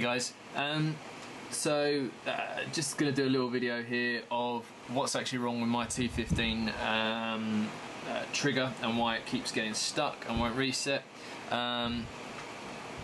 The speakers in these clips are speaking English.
guys, just going to do a little video here of what's actually wrong with my T15 trigger and why it keeps getting stuck and won't reset. I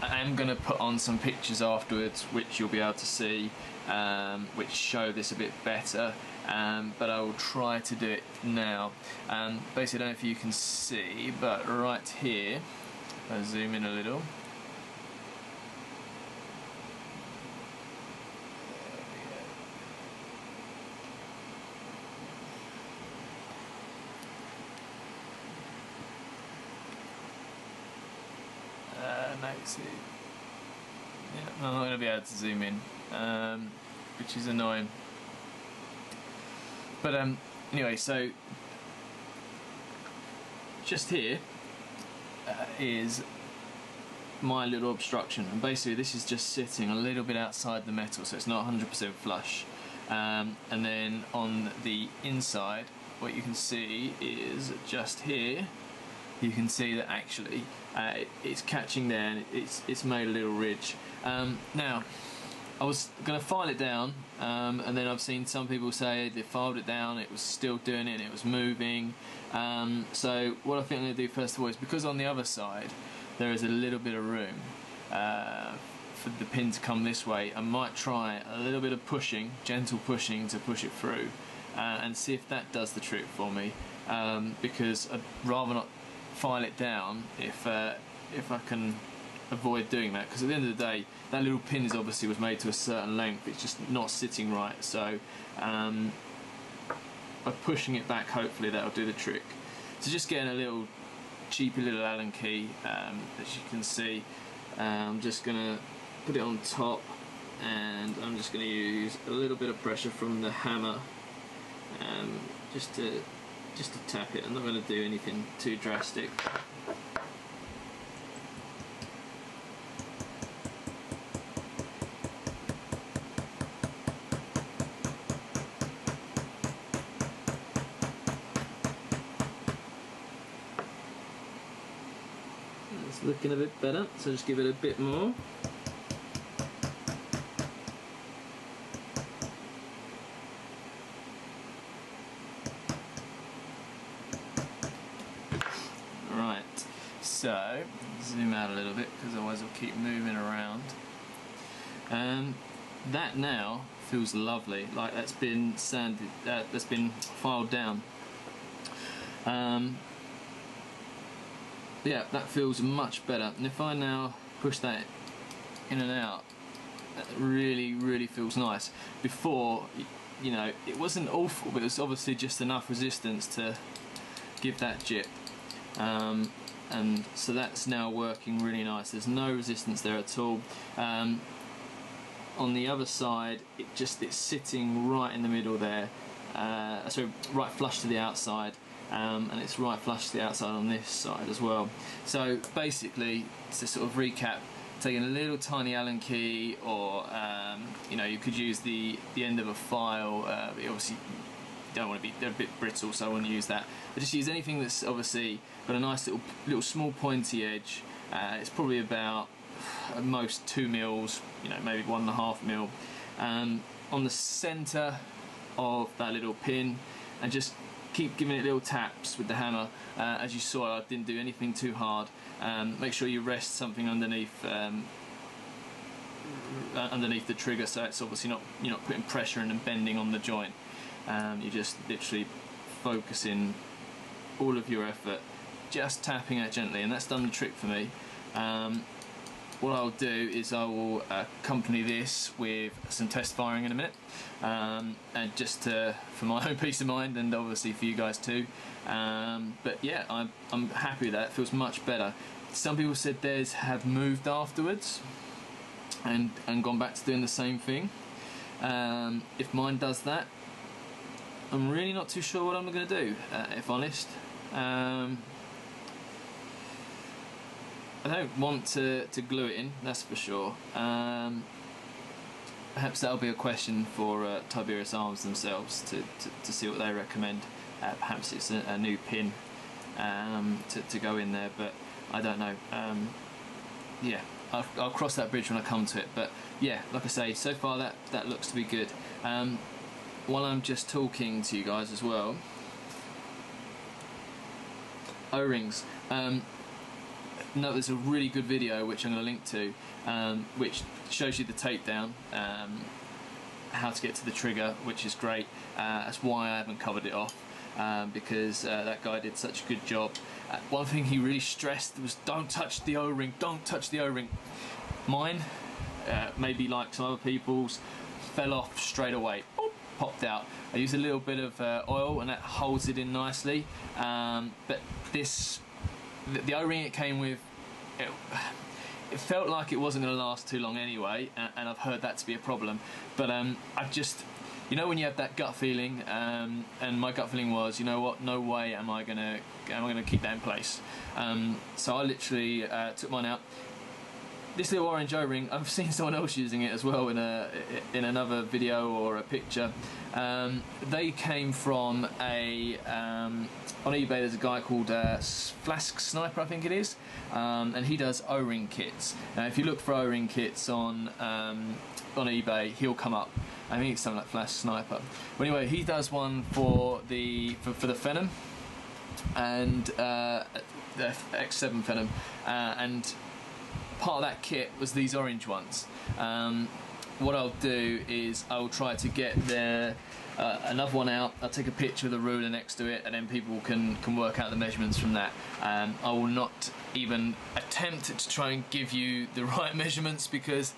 am going to put on some pictures afterwards which you'll be able to see, which show this a bit better, but I will try to do it now. Basically, I don't know if you can see, but right here, if I zoom in a little, see. Yeah, I'm not going to be able to zoom in, which is annoying. But anyway, so just here is my little obstruction, and basically this is just sitting a little bit outside the metal, so it's not 100% flush. And then on the inside, what you can see is just here. You can see that actually it's catching there, and it's made a little ridge. Now, I was going to file it down, and then I've seen some people say they filed it down, it was still doing it, and it was moving. So what I think I'm going to do first of all is, because on the other side there is a little bit of room for the pin to come this way, I might try a little bit of pushing, gentle pushing, to push it through, and see if that does the trick for me. Because I'd rather not file it down if I can avoid doing that, because at the end of the day that little pin is obviously was made to a certain length, it's just not sitting right. So by pushing it back, hopefully that'll do the trick. So just getting a little cheapy little Allen key, as you can see. I'm just gonna put it on top, and I'm just gonna use a little bit of pressure from the hammer, just to tap it. I'm not going to do anything too drastic. It's looking a bit better, so just give it a bit more. So, zoom out a little bit, because otherwise I'll keep moving around. That now feels lovely, like that's been sanded, that's been filed down. Yeah, that feels much better. And if I now push that in and out, that really feels nice. Before, you know, it wasn't awful, but it was obviously just enough resistance to give that jip. And so that's now working really nice. There's no resistance there at all. On the other side, it's sitting right in the middle there. So right flush to the outside, and it's right flush to the outside on this side as well. So basically, to sort of recap, taking a little tiny Allen key, or you know, you could use the end of a file. But obviously, don't want to be, they're a bit brittle, so I wouldn't use that. But just use anything that's obviously got a nice little small pointy edge. It's probably about at most 2 mils, you know, maybe 1.5 mil, on the centre of that little pin, and just keep giving it little taps with the hammer. As you saw, I didn't do anything too hard. Make sure you rest something underneath the trigger, so it's obviously not, you're not putting pressure and bending on the joint. You're just literally focusing all of your effort, just tapping it gently, and that's done the trick for me. What I'll do is I will accompany this with some test firing in a minute, and just for my own peace of mind, and obviously for you guys too. But yeah, I'm happy with that. It feels much better. Some people said theirs have moved afterwards and gone back to doing the same thing. If mine does that, I'm really not too sure what I'm going to do, if honest. I don't want to glue it in, that's for sure. Perhaps that'll be a question for Tiberius Arms themselves to see what they recommend. Perhaps it's a new pin to go in there, but I don't know. Yeah, I'll cross that bridge when I come to it. But yeah, like I say, so far that looks to be good. While I'm just talking to you guys as well, O-rings. No, there's a really good video which I'm going to link to, which shows you the takedown, how to get to the trigger, which is great. That's why I haven't covered it off, because that guy did such a good job. One thing he really stressed was don't touch the O-ring, don't touch the O-ring. Mine, maybe like some other people's, fell off straight away, boop, popped out. I used a little bit of oil and that holds it in nicely, but the O-ring it came with, it felt like it wasn't going to last too long anyway, and I've heard that to be a problem. But I just, you know, when you have that gut feeling, and my gut feeling was, you know what, no way am I gonna keep that in place. So I literally took mine out. This little orange O-ring, I've seen someone else using it as well in another video or a picture. They came from on eBay. There's a guy called Flask Sniper, I think it is, and he does O-ring kits. Now, if you look for O-ring kits on eBay, he'll come up. I think it's something like Flask Sniper. But anyway, he does one for the Phenom and the X7 Phenom, and part of that kit was these orange ones. What I'll do is I'll try to get another one out. I'll take a picture of the ruler next to it, and then people can work out the measurements from that. I will not even attempt to try and give you the right measurements, because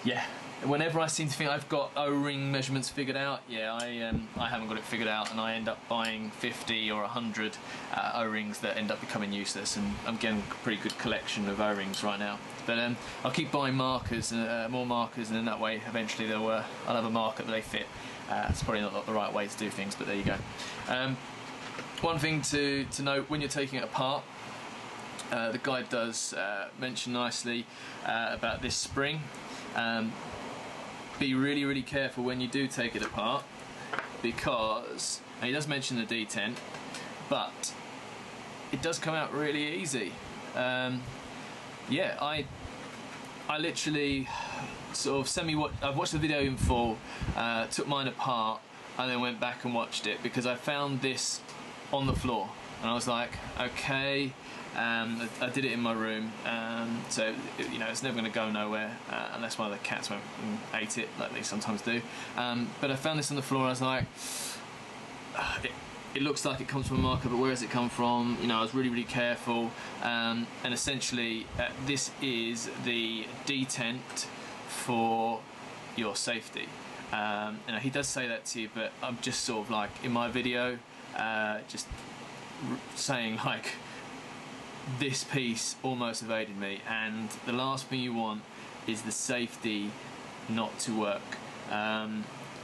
yeah, whenever I seem to think I've got O-ring measurements figured out, yeah, I haven't got it figured out, and I end up buying 50 or 100 O-rings that end up becoming useless, and I'm getting a pretty good collection of O-rings right now. But I'll keep buying markers, more markers, and in that way eventually I'll have a marker that they fit. It's probably not the right way to do things, but there you go. One thing to note when you're taking it apart, the guide does mention nicely about this spring. Be really, really careful when you do take it apart, because, and he does mention the detent, but it does come out really easy. Yeah, I literally sort of I've watched the video in full, took mine apart, and then went back and watched it, because I found this on the floor, and I was like, okay. I did it in my room, so you know, it's never going to go nowhere unless one of the cats went and ate it, like they sometimes do. But I found this on the floor, and I was like, it looks like it comes from a marker, but where does it come from? You know, I was really, really careful, and essentially this is the detent for your safety. You know, he does say that to you, but I'm just sort of like in my video, just saying like, this piece almost evaded me, and the last thing you want is the safety not to work.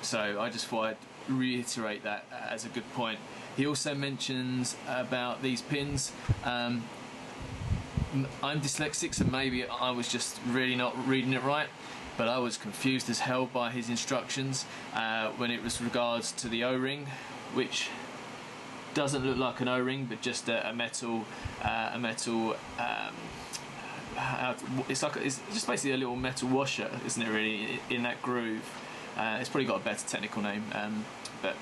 So I just thought I'd reiterate that as a good point. He also mentions about these pins. I'm dyslexic, so maybe I was just really not reading it right, but I was confused as hell by his instructions when it was regards to the O-ring, which doesn't look like an O-ring, but just a metal. It's just basically a little metal washer, isn't it? Really, in that groove. It's probably got a better technical name, but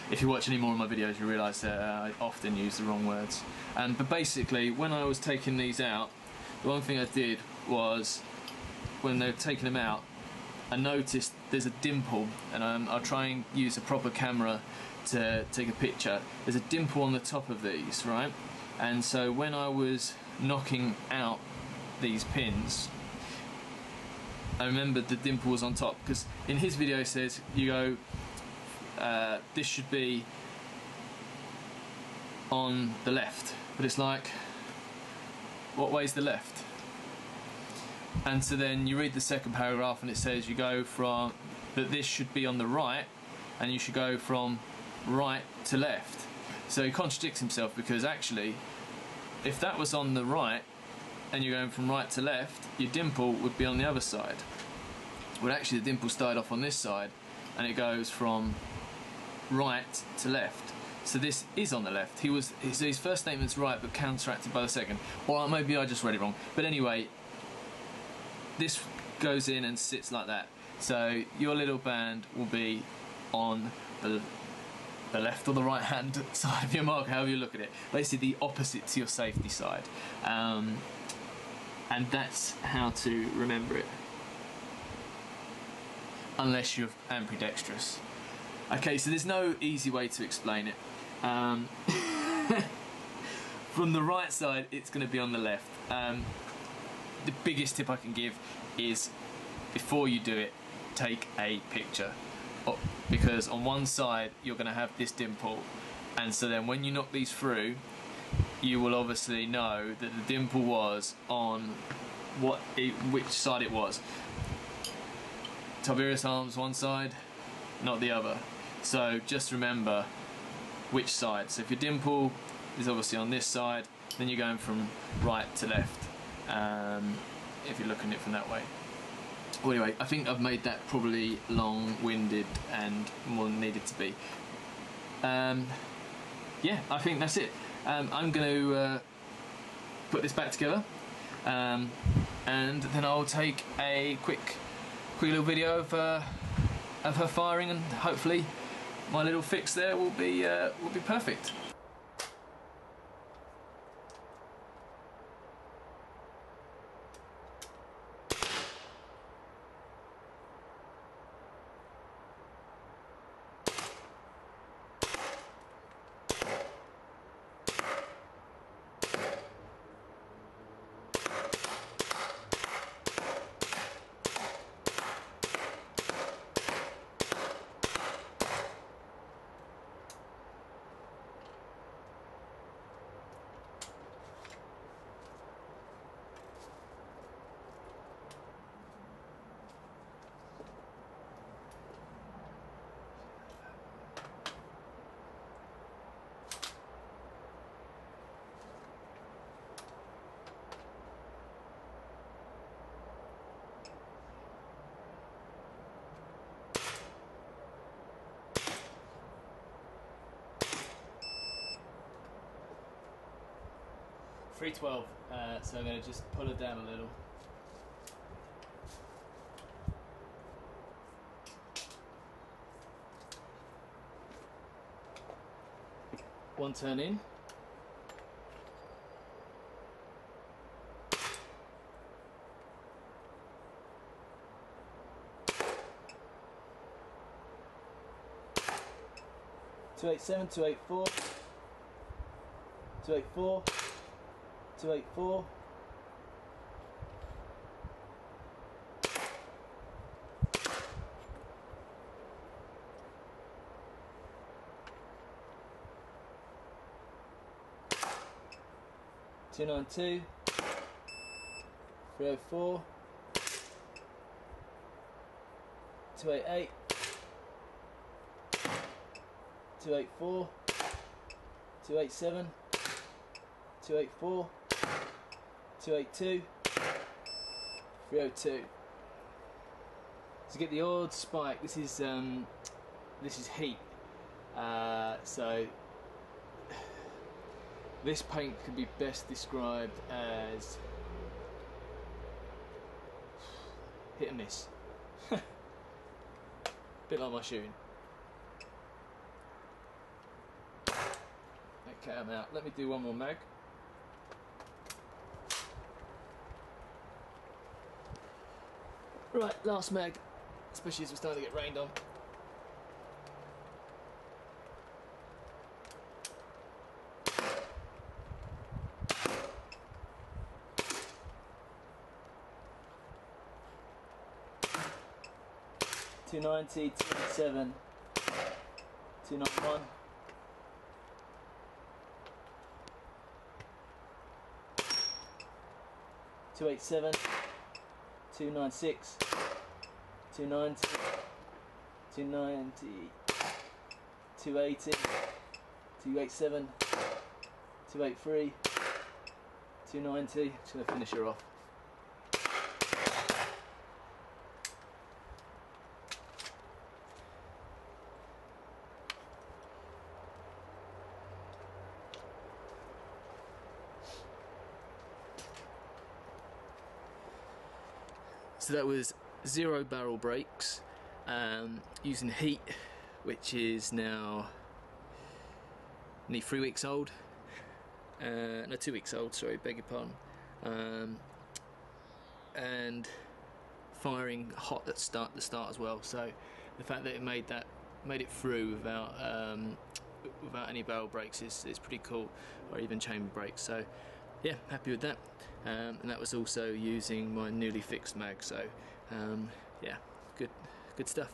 if you watch any more of my videos, you realise that I often use the wrong words. But basically, when I was taking these out, the one thing I did was, when they were taking them out, I noticed there's a dimple, and I'll try and use a proper camera to take a picture. There's a dimple on the top of these, right? And so when I was knocking out these pins, I remembered the dimple was on top, because in his video it says, you go, this should be on the left, but it's like, what way's the left? And so then you read the second paragraph, and it says you go from, that this should be on the right, and you should go from right to left. So he contradicts himself, because actually, if that was on the right and you're going from right to left, your dimple would be on the other side. Well, actually the dimple started off on this side, and it goes from right to left. So this is on the left. So his first statement's right, but counteracted by the second. Or maybe I just read it wrong. But anyway, this goes in and sits like that. So your little band will be on the left or the right hand side of your marker, however you look at it. Basically the opposite to your safety side. And that's how to remember it. Unless you're ambidextrous. Okay, so there's no easy way to explain it. From the right side, it's going to be on the left. The biggest tip I can give is, before you do it, take a picture. Because on one side, you're going to have this dimple, and so then when you knock these through, you will obviously know that the dimple was on which side it was. Tiberius Arms one side, not the other. So just remember which side. So if your dimple is obviously on this side, then you're going from right to left, if you're looking at it from that way. Well, anyway, I think I've made that probably long-winded and more than needed to be. Yeah, I think that's it. I'm going to put this back together, and then I'll take a quick little video of her firing, and hopefully my little fix there will be perfect. .312, so I'm going to just pull it down a little. One turn in. .287, .284, .284. 284, .292, 304, 288, 284, 287, 284, 282, 302. To get the odd spike, this is heat. So this paint could be best described as hit and miss. Bit like my shooting. Okay, I'm out. Let me do one more mag. Right, last mag, especially as we're starting to get rained on. .290, 287, 291. 287, 296, 290, 290, 280, 287, 283, 290. Just going to finish her off. So that was 0 barrel brakes, using heat, which is now nearly 3 weeks old. No, 2 weeks old, sorry, beg your pardon. And firing hot at the start as well. So the fact that it made it through without any barrel brakes is pretty cool, or even chamber brakes. So yeah, happy with that. And that was also using my newly fixed mag. So yeah, good stuff.